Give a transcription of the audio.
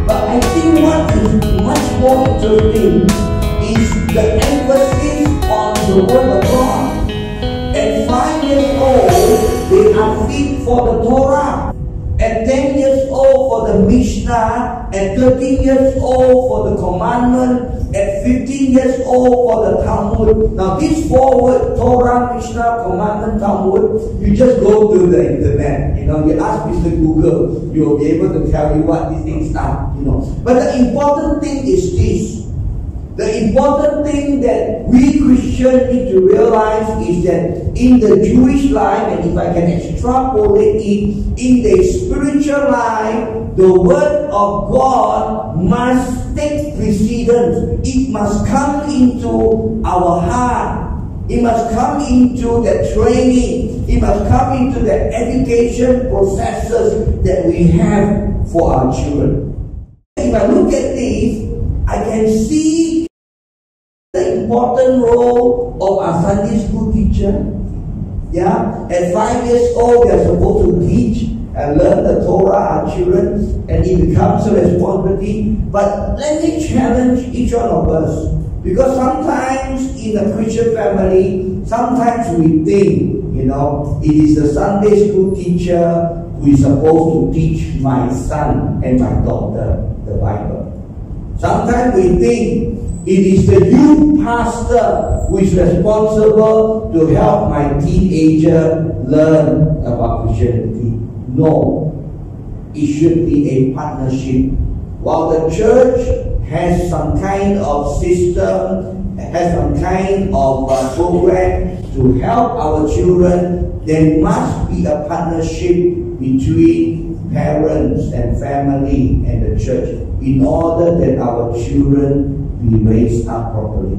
But I think what is much more interesting is the emphasis on the Word of God. At 5 years old, they are fit for the Torah. At 10 years old for the Mishnah, at 13 years old for the commandment, at 15 years old for the Talmud. Now these 4 words, Torah, Mishnah, commandment, Talmud, you just go to the internet. You ask Mr. Google, you will be able to tell you what these things are. But the important thing is this. The important thing that we Christians need to realize is that in the Jewish life, and if I can extrapolate it, in the spiritual life, the Word of God must take precedence. It must come into our heart. It must come into the training. It must come into the education processes that we have for our children. If I look at this, I can see the important role of a Sunday school teacher. At 5 years old, they are supposed to teach and learn the Torah, our children, and it becomes a responsibility. But let me challenge each one of us, because sometimes in a Christian family, sometimes we think, it is the Sunday school teacher who is supposed to teach my son and my daughter the Bible. Sometimes we think it is the youth pastor who is responsible to help my teenager learn about Christianity. No, it should be a partnership. While the church has some kind of system, has some kind of program to help our children, there must be a partnership between parents and family and the church in order that our children be raised up properly.